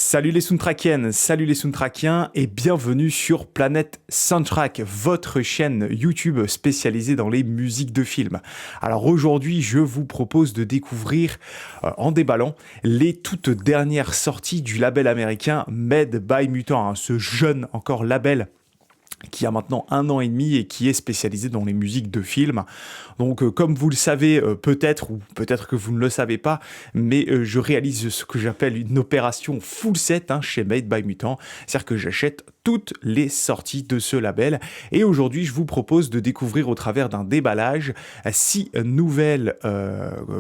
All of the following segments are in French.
Salut les soundtrackiennes, salut les soundtrackiens et bienvenue sur Planète Soundtrack, votre chaîne YouTube spécialisée dans les musiques de films. Alors aujourd'hui, je vous propose de découvrir, en déballant, les toutes dernières sorties du label américain Made by Mutant, ce jeune encore label qui a maintenant 1 an et demi et qui est spécialisé dans les musiques de films. Donc comme vous le savez peut-être, ou peut-être que vous ne le savez pas, mais je réalise ce que j'appelle une opération full set chez Made by Mutant, c'est-à-dire que j'achète toutes les sorties de ce label, et aujourd'hui je vous propose de découvrir au travers d'un déballage 6 nouvelles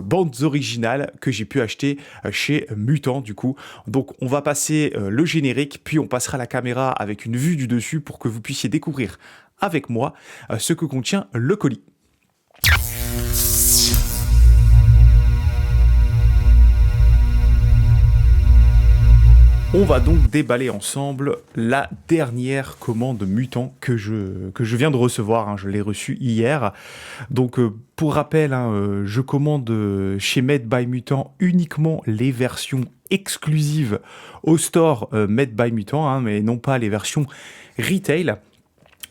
bandes originales que j'ai pu acheter chez Mutant du coup. Donc on va passer le générique, puis on passera la caméra avec une vue du dessus pour que vous puissiez découvrir avec moi ce que contient le colis. On va donc déballer ensemble la dernière commande Mutant que je viens de recevoir, je l'ai reçue hier. Donc pour rappel, je commande chez Made by Mutant uniquement les versions exclusives au store Made by Mutant, mais non pas les versions retail.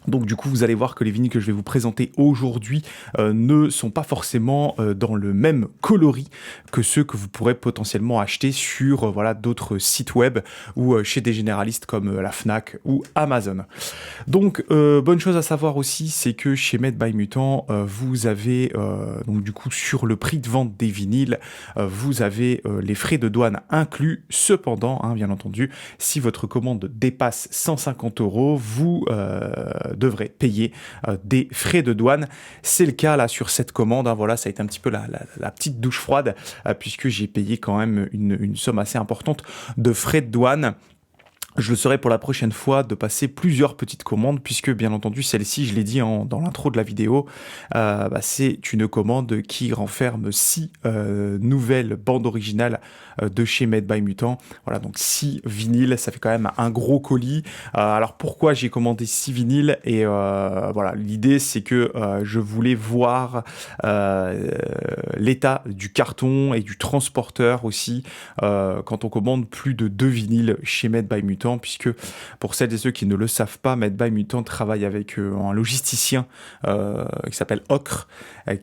Donc du coup, vous allez voir que les vinyles que je vais vous présenter aujourd'hui ne sont pas forcément dans le même coloris que ceux que vous pourrez potentiellement acheter sur d'autres sites web ou chez des généralistes comme la Fnac ou Amazon. Donc bonne chose à savoir aussi, c'est que chez Made by Mutant, vous avez donc du coup sur le prix de vente des vinyles, vous avez les frais de douane inclus. Cependant, bien entendu, si votre commande dépasse 150 €, vous devrez payer des frais de douane. C'est le cas là sur cette commande, ça a été un petit peu la petite douche froide puisque j'ai payé quand même une somme assez importante de frais de douane. Je le serai pour la prochaine fois de passer plusieurs petites commandes, puisque bien entendu celle-ci, je l'ai dit dans l'intro de la vidéo, c'est une commande qui renferme 6 nouvelles bandes originales de chez Made by Mutant. Voilà, donc 6 vinyles, ça fait quand même un gros colis. Alors pourquoi j'ai commandé 6 vinyles? Et l'idée c'est que je voulais voir l'état du carton et du transporteur aussi quand on commande plus de 2 vinyles chez Made by Mutant. Puisque pour celles et ceux qui ne le savent pas, Made by Mutant travaille avec un logisticien qui s'appelle Ocre,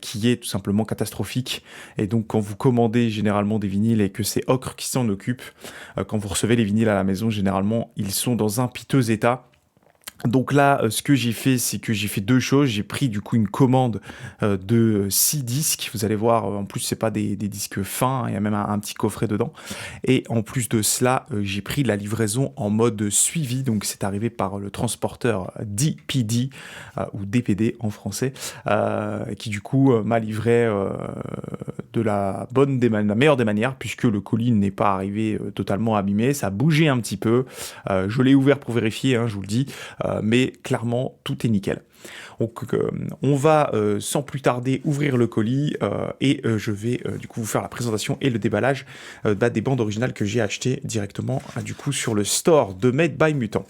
qui est tout simplement catastrophique. Et donc quand vous commandez généralement des vinyles et que c'est Ocre qui s'en occupe, quand vous recevez les vinyles à la maison, généralement ils sont dans un piteux état. Donc là, ce que j'ai fait, c'est que j'ai fait 2 choses. J'ai pris du coup une commande de 6 disques. Vous allez voir, en plus, c'est pas des disques fins, il y a même un petit coffret dedans. Et en plus de cela, j'ai pris la livraison en mode suivi. Donc c'est arrivé par le transporteur DPD, ou DPD en français, qui du coup m'a livré de la meilleure des manières, puisque le colis n'est pas arrivé totalement abîmé. Ça a bougé un petit peu. Je l'ai ouvert pour vérifier, je vous le dis. Mais clairement, tout est nickel. Donc, on va sans plus tarder ouvrir le colis et je vais du coup vous faire la présentation et le déballage des bandes originales que j'ai achetées directement du coup sur le store de Made by Mutant.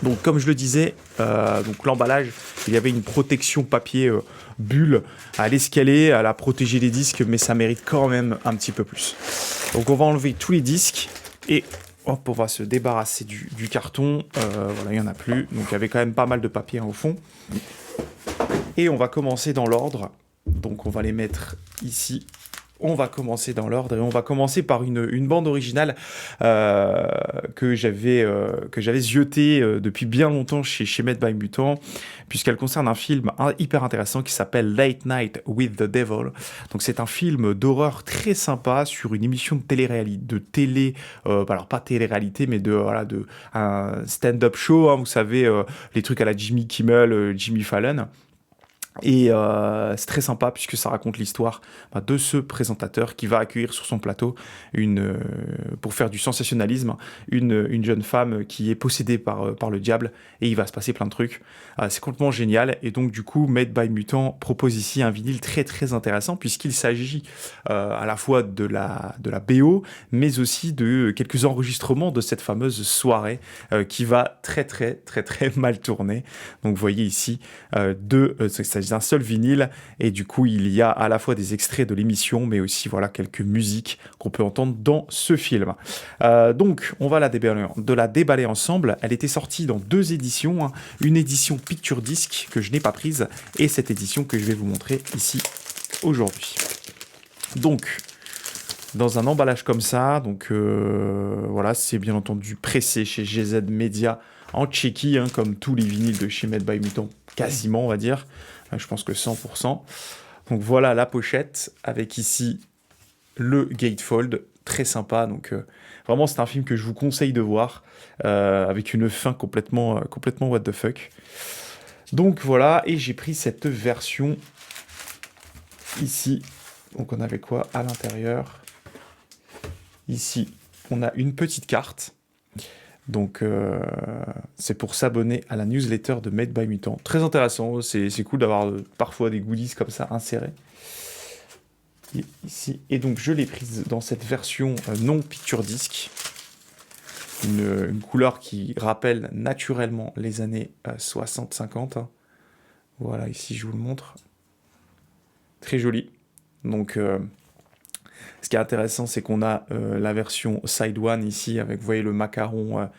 Donc comme je le disais, donc l'emballage, il y avait une protection papier bulle à l'escalier, elle a protégé les disques, mais ça mérite quand même un petit peu plus. Donc on va enlever tous les disques et hop, on va se débarrasser du carton. Il n'y en a plus. Donc, il y avait quand même pas mal de papier au fond. Et on va commencer dans l'ordre. Donc, on va les mettre ici. On va commencer dans l'ordre et on va commencer par une bande originale que j'avais zioté depuis bien longtemps chez Made by Mutant, puisqu'elle concerne un film hyper intéressant qui s'appelle Late Night with the Devil. Donc c'est un film d'horreur très sympa sur une émission de télé, alors pas télé-réalité, mais un stand-up show, vous savez, les trucs à la Jimmy Kimmel, Jimmy Fallon. Et c'est très sympa puisque ça raconte l'histoire de ce présentateur qui va accueillir sur son plateau pour faire du sensationnalisme une jeune femme qui est possédée par le diable, et il va se passer plein de trucs. C'est complètement génial, et donc du coup Made by Mutant propose ici un vinyle très très intéressant puisqu'il s'agit à la fois de la BO mais aussi de quelques enregistrements de cette fameuse soirée qui va très très très très mal tourner. Donc vous voyez ici il un seul vinyle, et du coup il y a à la fois des extraits de l'émission, mais aussi voilà quelques musiques qu'on peut entendre dans ce film. Donc on va la déballer ensemble. Elle était sortie dans 2 éditions, hein. Une édition Picture Disc que je n'ai pas prise, et cette édition que je vais vous montrer ici aujourd'hui. Donc dans un emballage comme ça, donc voilà, c'est bien entendu pressé chez GZ Media en Tchéquie, hein, comme tous les vinyles de chez Made by Mutant, quasiment on va dire, je pense que 100%. Donc voilà la pochette, avec ici le gatefold, très sympa, donc vraiment c'est un film que je vous conseille de voir, avec une fin complètement what the fuck. Donc voilà, et j'ai pris cette version ici, donc on avait quoi à l'intérieur? Ici, on a une petite carte. Donc, c'est pour s'abonner à la newsletter de Made by Mutant. Très intéressant, c'est cool d'avoir parfois des goodies comme ça insérés. Et ici, et donc je l'ai prise dans cette version non picture disc. Une couleur qui rappelle naturellement les années 60-50. Hein. Voilà, ici je vous le montre. Très joli. Donc, ce qui est intéressant, c'est qu'on a la version Side One ici, avec, vous voyez, le macaron,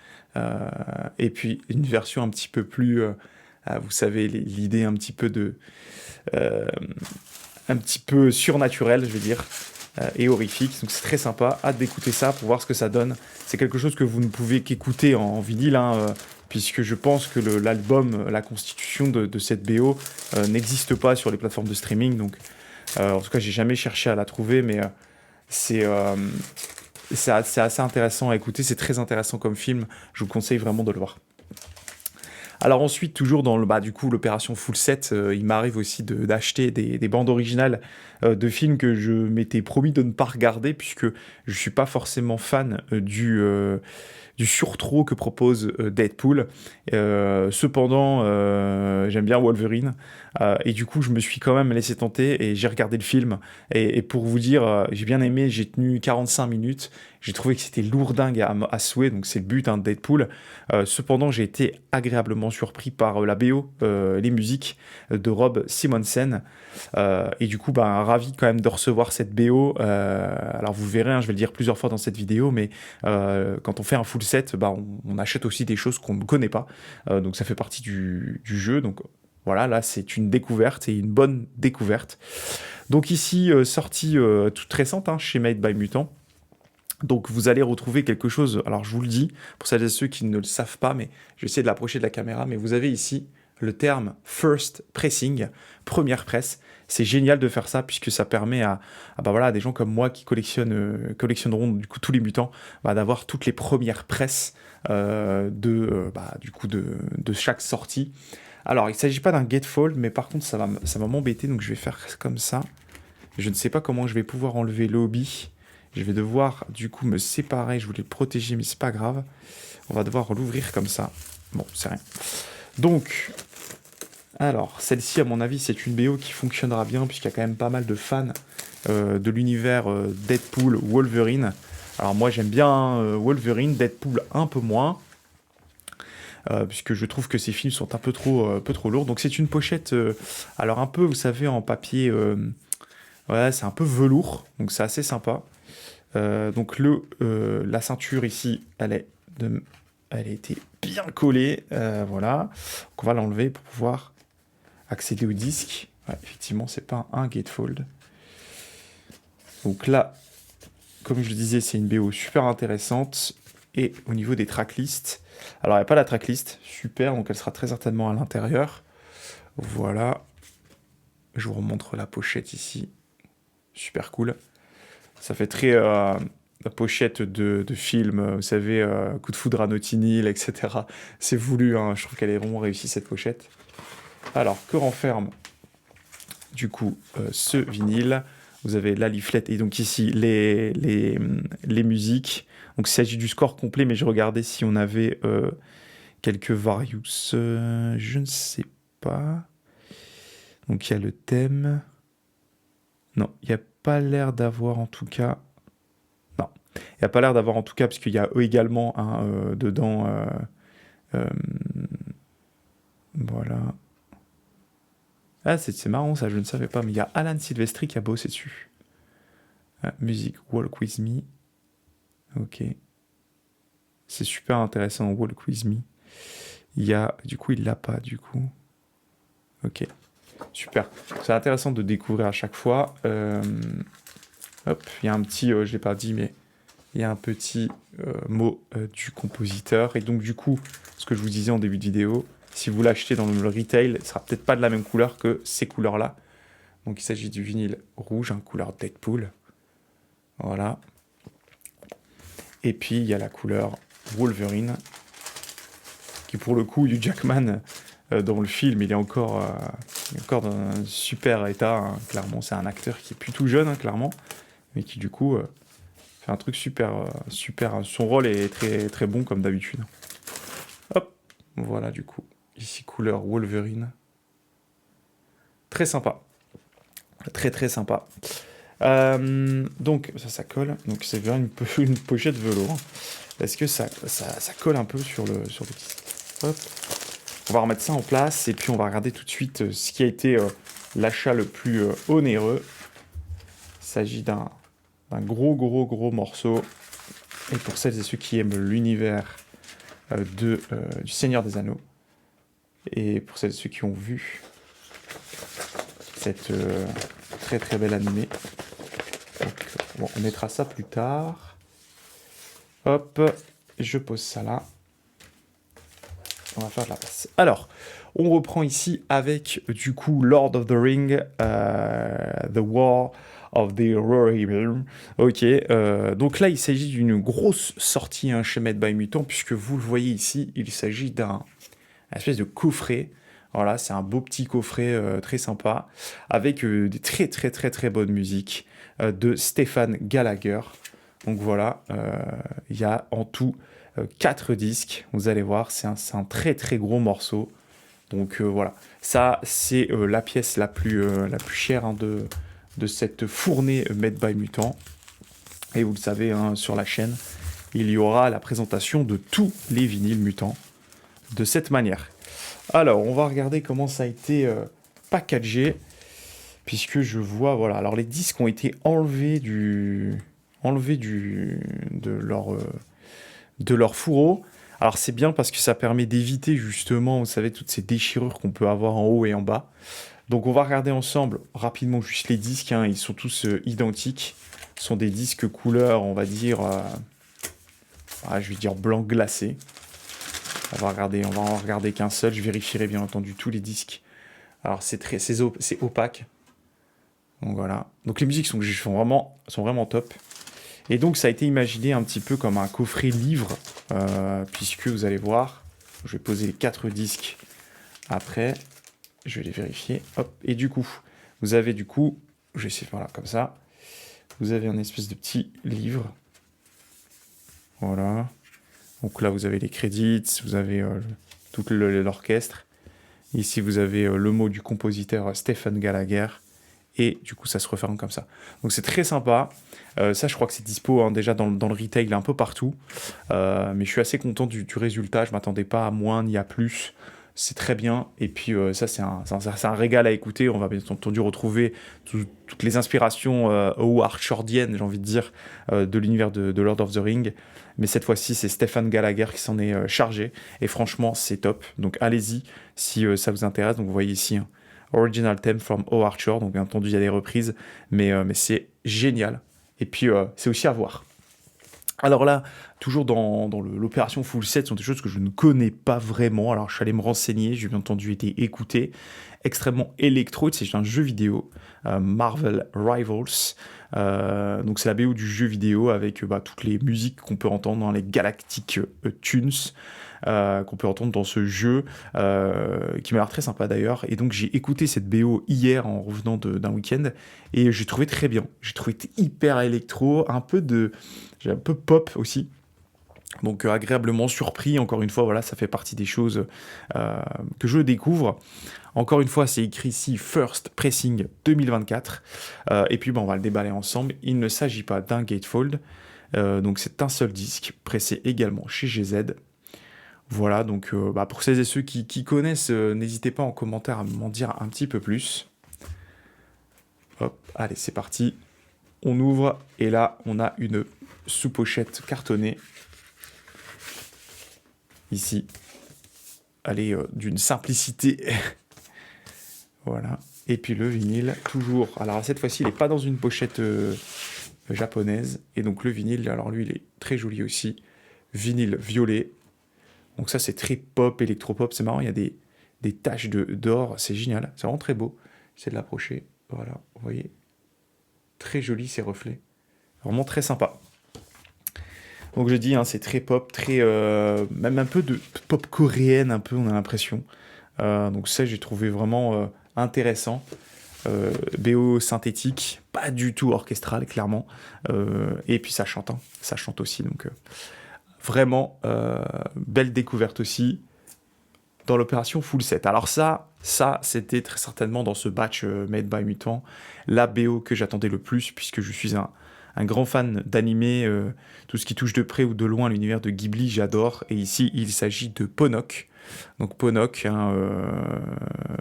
et puis une version un petit peu plus, vous savez, l'idée un petit peu un petit peu surnaturelle, je veux dire, et horrifique. Donc c'est très sympa. Hâte d'écouter ça pour voir ce que ça donne. C'est quelque chose que vous ne pouvez qu'écouter en vinyle, hein, puisque je pense que l'album, la constitution de cette BO n'existe pas sur les plateformes de streaming. Donc, en tout cas, j'ai jamais cherché à la trouver, mais c'est assez intéressant à écouter, c'est très intéressant comme film, je vous conseille vraiment de le voir. Alors ensuite, toujours dans du coup, l'opération full set, il m'arrive aussi d'acheter des bandes originales de films que je m'étais promis de ne pas regarder, puisque je suis pas forcément fan du surtrot que propose Deadpool. Cependant, j'aime bien Wolverine. Et du coup, je me suis quand même laissé tenter et j'ai regardé le film. Et pour vous dire, j'ai bien aimé, j'ai tenu 45 minutes. J'ai trouvé que c'était lourdingue à souhait, donc c'est le but, hein, de Deadpool. Cependant, j'ai été agréablement surpris par la BO, les musiques de Rob Simonsen. Et du coup, ravi quand même de recevoir cette BO. Alors vous le verrez, hein, je vais le dire plusieurs fois dans cette vidéo, mais quand on fait un full set, on achète aussi des choses qu'on ne connaît pas. Donc ça fait partie du jeu. Donc voilà, là c'est une découverte et une bonne découverte. Donc ici, sortie toute récente, hein, chez Made by Mutant. Donc vous allez retrouver quelque chose, alors je vous le dis, pour celles et ceux qui ne le savent pas, mais je vais essayer de l'approcher de la caméra, mais vous avez ici le terme first pressing, première presse. C'est génial de faire ça, puisque ça permet à des gens comme moi qui collectionneront du coup tous les mutants, d'avoir toutes les premières presses de chaque sortie. Alors il ne s'agit pas d'un gatefold, mais par contre ça va m'embêter, donc je vais faire comme ça. Je ne sais pas comment je vais pouvoir enlever l'hobby. Je vais devoir du coup me séparer, je voulais le protéger, mais c'est pas grave. On va devoir l'ouvrir comme ça. Bon, c'est rien. Donc, alors, celle-ci, à mon avis, c'est une BO qui fonctionnera bien, puisqu'il y a quand même pas mal de fans de l'univers Deadpool, Wolverine. Alors moi, j'aime bien Wolverine, Deadpool un peu moins, puisque je trouve que ces films sont un peu trop lourds. Donc c'est une pochette, alors un peu, vous savez, en papier, ouais, c'est un peu velours, donc c'est assez sympa. Donc la ceinture ici, elle a été bien collée, voilà. Donc on va l'enlever pour pouvoir accéder au disque. Ouais, effectivement, c'est pas un gatefold. Donc là, comme je le disais, c'est une BO super intéressante. Et au niveau des tracklists, alors il n'y a pas la tracklist, super, donc elle sera très certainement à l'intérieur. Voilà. Je vous remontre la pochette ici. Super cool. Ça fait très la pochette de film, vous savez, Coup de foudre à Notting Hill, etc. C'est voulu, hein, je trouve qu'elle est vraiment réussie, cette pochette. Alors, que renferme du coup ce vinyle? Vous avez la leaflet et donc ici les musiques. Donc il s'agit du score complet, mais je regardais si on avait quelques various. Je ne sais pas. Donc il y a le thème. Non, il n'y a pas l'air d'avoir en tout cas. Non, il n'y a pas l'air d'avoir en tout cas, parce qu'il y a eux également dedans. Voilà. Ah, c'est marrant ça, je ne savais pas, mais il y a Alan Silvestri qui a bossé dessus. Musique, Walk With Me. Ok. C'est super intéressant, Walk With Me. Il y a... Du coup, il l'a pas, du coup. Ok. Super. C'est intéressant de découvrir à chaque fois. Hop, il y a un petit... je l'ai pas dit, mais... Il y a un petit mot du compositeur. Et donc, du coup, ce que je vous disais en début de vidéo, si vous l'achetez dans le retail, ce sera peut-être pas de la même couleur que ces couleurs-là. Donc, il s'agit du vinyle rouge, hein, couleur Deadpool. Voilà. Et puis, il y a la couleur Wolverine, qui pour le coup, Hugh Jackman, dans le film, il est encore dans un super état. Hein, clairement, c'est un acteur qui est plutôt jeune, hein, clairement, mais qui, du coup... fait un truc super. Son rôle est très, très bon comme d'habitude. Hop, voilà du coup. Ici, couleur Wolverine. Très sympa. Très, très sympa. Donc, ça colle. Donc, c'est bien une pochette velours. Est-ce que ça colle un peu sur le disque? Hop. On va remettre ça en place et puis on va regarder tout de suite ce qui a été l'achat le plus onéreux. Il s'agit d'un gros morceau. Et pour celles et ceux qui aiment l'univers du Seigneur des Anneaux, et pour celles et ceux qui ont vu cette très très belle animée, donc, bon, on mettra ça plus tard. Hop, je pose ça là. On va faire de la place. Alors, on reprend ici avec du coup Lord of the Ring, The War of the Rohirrim. Ok, donc là il s'agit d'une grosse sortie hein, chez Made by Mutant, puisque vous le voyez ici, il s'agit d'un espèce de coffret. Voilà, c'est un beau petit coffret très sympa, avec des très très très très bonnes musiques de Stephen Gallagher. Donc voilà, il y a en tout 4 disques, vous allez voir, c'est un très très gros morceau. Donc voilà, ça c'est la pièce la plus chère hein, de cette fournée Made by Mutant. Et vous le savez, hein, sur la chaîne, il y aura la présentation de tous les vinyles mutants de cette manière. Alors, on va regarder comment ça a été packagé, puisque je vois, voilà, alors les disques ont été enlevés de leur fourreau. Alors c'est bien parce que ça permet d'éviter justement, vous savez, toutes ces déchirures qu'on peut avoir en haut et en bas. Donc on va regarder ensemble rapidement juste les disques, hein, ils sont tous identiques. Ce sont des disques couleur, on va dire, je vais dire blanc glacé. On va en regarder qu'un seul, je vérifierai bien entendu tous les disques. Alors c'est opaque. Donc voilà. Donc les musiques sont vraiment top. Et donc ça a été imaginé un petit peu comme un coffret livre, puisque vous allez voir, je vais poser les 4 disques après, je vais les vérifier, hop, et du coup, vous avez je vais essayer de faire là, comme ça, vous avez un espèce de petit livre, voilà, donc là vous avez les crédits, vous avez tout l'orchestre, ici vous avez le mot du compositeur Stephen Gallagher, et du coup ça se referme comme ça. Donc c'est très sympa, ça je crois que c'est dispo hein, déjà dans le retail un peu partout, mais je suis assez content du résultat, je m'attendais pas à moins ni à plus, c'est très bien, et puis ça c'est un régal à écouter, on va bien entendu retrouver toutes les inspirations Howard Shordiennes, j'ai envie de dire, de l'univers de Lord of the Ring, mais cette fois-ci c'est Stephen Gallagher qui s'en est chargé, et franchement c'est top, donc allez-y si ça vous intéresse, donc vous voyez ici, hein, Original Theme from Howard Shore, donc bien entendu il y a des reprises, mais c'est génial. Et puis c'est aussi à voir. Alors là, toujours dans l'opération Full Set, ce sont des choses que je ne connais pas vraiment. Alors je suis allé me renseigner, j'ai bien entendu été écouté. Extrêmement électro, c'est un jeu vidéo, Marvel Rivals. Donc c'est la BO du jeu vidéo avec toutes les musiques qu'on peut entendre dans les Galactic Tunes. Qu'on peut entendre dans ce jeu, qui m'a l'air très sympa d'ailleurs. Et donc j'ai écouté cette BO hier en revenant d'un week-end, et j'ai trouvé très bien. J'ai trouvé hyper électro, j'ai un peu pop aussi. Donc agréablement surpris, encore une fois, voilà, ça fait partie des choses que je découvre. Encore une fois, c'est écrit ici First Pressing 2024. Et puis on va le déballer ensemble. Il ne s'agit pas d'un gatefold, donc c'est un seul disque, pressé également chez GZ. Voilà, donc pour celles et ceux qui connaissent, n'hésitez pas en commentaire à m'en dire un petit peu plus. Hop, allez, c'est parti. On ouvre et là, on a une sous-pochette cartonnée. Ici, elle est d'une simplicité. Voilà. Et puis le vinyle, toujours. Alors cette fois-ci, il n'est pas dans une pochette japonaise. Et donc le vinyle, alors lui, il est très joli aussi. Vinyle violet. Donc ça, c'est très pop, électropop. C'est marrant, il y a des taches d'or. C'est génial. C'est vraiment très beau. J'essaie de l'approcher. Voilà, vous voyez. Très joli ces reflets. Vraiment très sympa. Donc je dis, hein, c'est très pop, très même un peu de pop coréenne, un peu, on a l'impression. Donc ça, j'ai trouvé vraiment intéressant. BO synthétique, pas du tout orchestral, clairement. Et puis ça chante, hein. Ça chante aussi. Donc vraiment, belle découverte aussi dans l'opération Full Set. Alors ça c'était très certainement dans ce batch Made by Mutant, la BO que j'attendais le plus, puisque je suis un grand fan d'animé, tout ce qui touche de près ou de loin l'univers de Ghibli, j'adore. Et ici, il s'agit de Ponok. Donc Ponok, hein,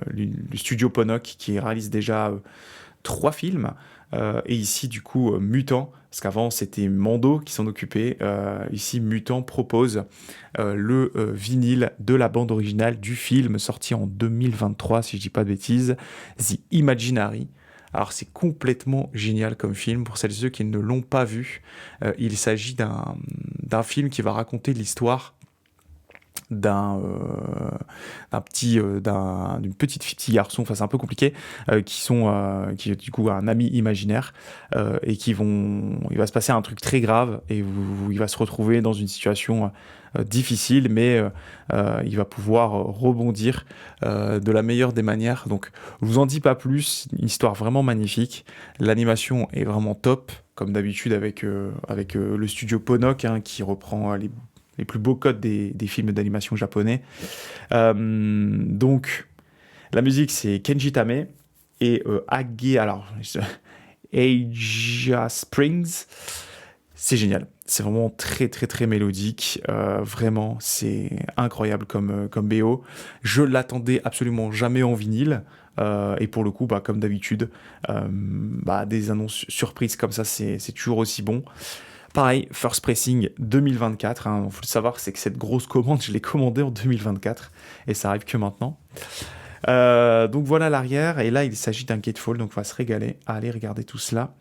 le studio Ponok qui réalise déjà 3 films. Et ici, du coup, Mutant, parce qu'avant c'était Mando qui s'en occupait. Ici, Mutant propose le vinyle de la bande originale du film sorti en 2023, si je dis pas de bêtises, The Imaginary. Alors c'est complètement génial comme film pour celles et ceux qui ne l'ont pas vu. Il s'agit d'un film qui va raconter l'histoire d'une petit garçon, enfin c'est un peu compliqué, qui du coup a un ami imaginaire et il va se passer un truc très grave et il va se retrouver dans une situation difficile, mais il va pouvoir rebondir de la meilleure des manières. Donc je vous en dis pas plus, une histoire vraiment magnifique, l'animation est vraiment top, comme d'habitude avec le studio Ponok, hein, qui reprend les plus beaux codes des films d'animation japonais. Donc, la musique, c'est Kenji Tame et Aja Springs. C'est génial. C'est vraiment très, très, très mélodique. Vraiment, c'est incroyable comme BO. Je l'attendais absolument jamais en vinyle. Et pour le coup, comme d'habitude, des annonces surprises comme ça, c'est toujours aussi bon. Pareil, First Pressing 2024. Il faut le savoir, c'est que cette grosse commande, je l'ai commandée en 2024 et ça arrive que maintenant. Donc voilà l'arrière. Et là, il s'agit d'un Gatefold, donc on va se régaler à aller regarder tout cela.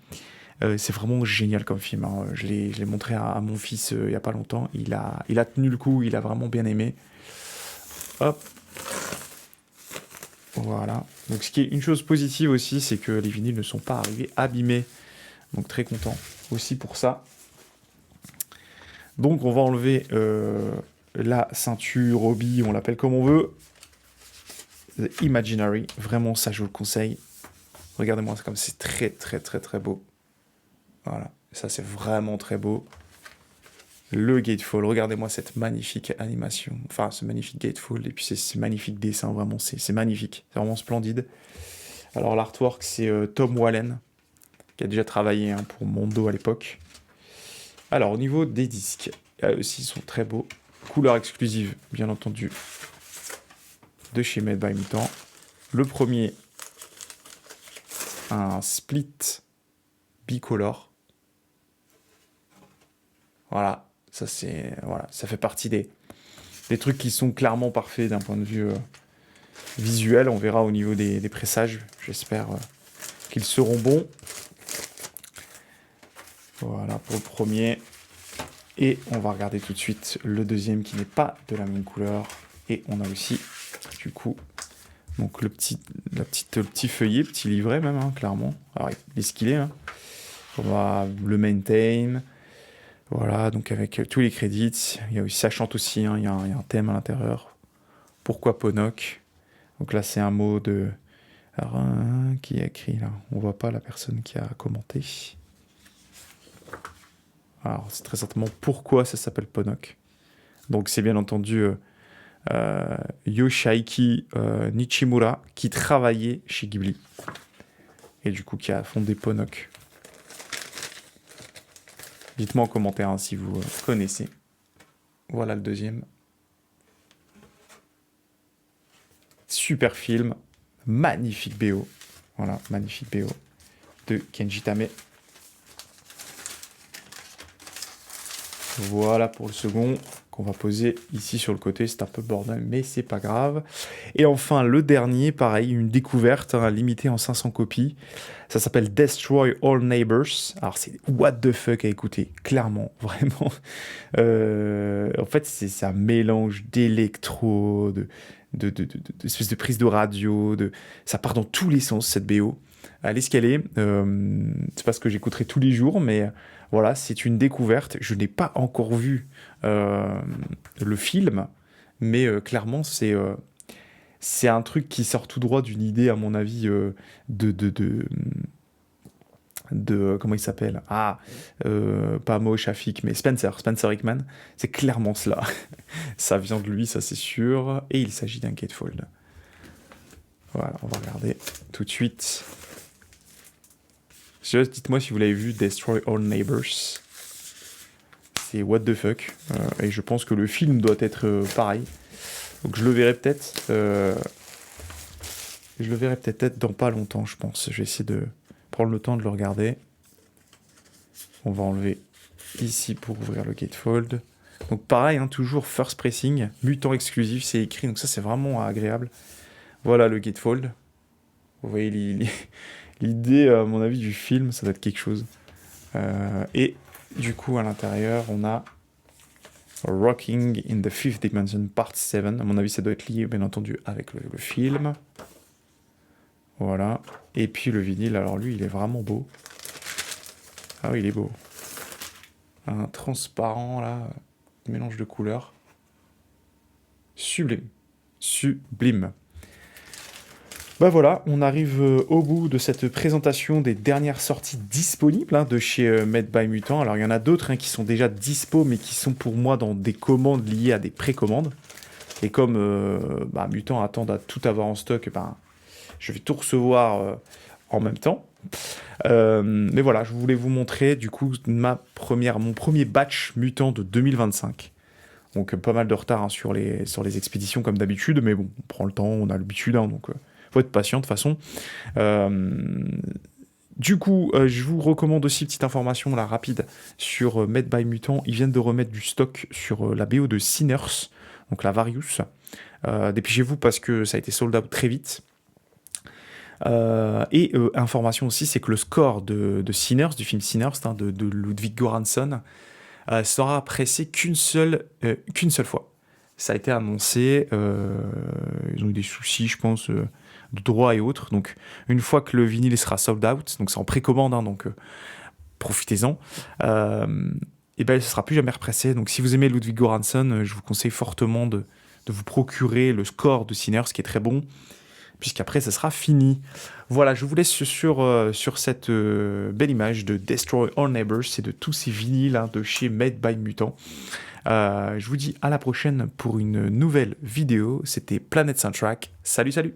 C'est vraiment génial comme film, hein. Je l'ai montré à mon fils il n'y a pas longtemps. Il a tenu le coup, il a vraiment bien aimé. Hop. Voilà. Donc ce qui est une chose positive aussi, c'est que les vinyles ne sont pas arrivés abîmés. Donc très content aussi pour ça. Donc on va enlever la ceinture, hobby, on l'appelle comme on veut. The Imaginary, vraiment ça je vous le conseille. Regardez-moi, c'est comme c'est très très très très beau. Voilà, ça c'est vraiment très beau. Le gatefold, regardez-moi cette magnifique animation, enfin ce magnifique gatefold, et puis ce magnifique dessin, vraiment c'est magnifique, c'est vraiment splendide. Alors l'artwork c'est Tom Wallen, qui a déjà travaillé, hein, pour Mondo à l'époque. Alors, au niveau des disques, aussi, ils sont très beaux. Couleur exclusive, bien entendu, de chez Made by Mutant. Le premier, un split bicolore. Voilà, ça fait partie des trucs qui sont clairement parfaits d'un point de vue visuel. On verra au niveau des pressages. J'espère qu'ils seront bons. Voilà pour le premier. Et on va regarder tout de suite le deuxième qui n'est pas de la même couleur. Et on a aussi, du coup, donc le petit feuillet, petit livret même, hein, clairement. Alors, il est ce qu'il est, hein. On va le maintain. Voilà, donc avec tous les crédits. Il y a aussi, ça chante aussi, hein, il y a un thème à l'intérieur. Pourquoi Ponok? Donc là, c'est un mot de... Alors, qui a écrit là? On voit pas la personne qui a commenté. Alors, c'est très certainement pourquoi ça s'appelle Ponok. Donc, c'est bien entendu Yoshiaki Nichimura, qui travaillait chez Ghibli. Et du coup, qui a fondé Ponok. Dites-moi en commentaire, hein, si vous connaissez. Voilà le deuxième. super film, magnifique BO. Voilà, magnifique BO de Kenji Tame. Voilà pour le second, qu'on va poser ici sur le côté. C'est un peu bordel, mais c'est pas grave. Et enfin, le dernier, pareil, une découverte, hein, limitée en 500 copies. Ça s'appelle Destroy All Neighbors. Alors, c'est what the fuck à écouter, clairement, vraiment. En fait, c'est un mélange d'électro, d'espèces de prise de radio, ça part dans tous les sens, cette BO. Allez ce qu'elle est. C'est pas ce que j'écouterai tous les jours, mais voilà, c'est une découverte. Je n'ai pas encore vu le film, mais clairement, c'est un truc qui sort tout droit d'une idée, à mon avis, comment il s'appelle? Ah, pas Mo Shafik, mais Spencer Hickman. C'est clairement cela. Ça vient de lui, ça c'est sûr. Et il s'agit d'un gatefold. Voilà, on va regarder tout de suite. Juste dites-moi si vous l'avez vu, Destroy All Neighbors. C'est what the fuck. Et je pense que le film doit être pareil. Donc je le verrai peut-être. Je le verrai peut-être dans pas longtemps, je pense. Je vais essayer de prendre le temps de le regarder. On va enlever ici pour ouvrir le gatefold. Donc pareil, hein, toujours first pressing, mutant exclusif, c'est écrit. Donc ça, c'est vraiment agréable. Voilà le gatefold. Vous voyez l'idée, à mon avis, du film, ça doit être quelque chose. Et du coup, à l'intérieur, on a Rocking in the Fifth Dimension Part 7. À mon avis, ça doit être lié, bien entendu, avec le film. Voilà. Et puis le vinyle, alors lui, il est vraiment beau. Ah oui, il est beau. Un transparent, là, mélange de couleurs. Sublime. Sublime. Bah voilà, on arrive au bout de cette présentation des dernières sorties disponibles, hein, de chez Made by Mutant. Alors il y en a d'autres, hein, qui sont déjà dispo, mais qui sont pour moi dans des commandes liées à des précommandes. Et comme Mutant attend à tout avoir en stock, je vais tout recevoir en même temps. Mais voilà, je voulais vous montrer du coup mon premier batch Mutant de 2025. Donc pas mal de retard, hein, sur les expéditions comme d'habitude, mais bon, on prend le temps, on a l'habitude, hein, donc faut être patient de toute façon. Du coup, je vous recommande aussi, petite information là rapide sur Made by Mutant. Ils viennent de remettre du stock sur la BO de Sinners, donc la Various. Dépêchez-vous parce que ça a été sold out très vite. Information aussi, c'est que le score de Sinners, du film Sinners, hein, de Ludwig Göransson, sera pressé qu'une seule fois. Ça a été annoncé, ils ont eu des soucis, je pense, de droit et autres. Donc, une fois que le vinyle sera sold out, donc c'est en précommande, hein, donc profitez-en, et ben, ce sera plus jamais repressé. Donc, si vous aimez Ludwig Göransson, je vous conseille fortement de vous procurer le score de Sinners, qui est très bon, puisqu'après, ça sera fini. Voilà, je vous laisse sur cette belle image de Destroy All Neighbors et de tous ces vinyles, hein, de chez Made by Mutant. Je vous dis à la prochaine pour une nouvelle vidéo. C'était Planet Soundtrack. Salut, salut!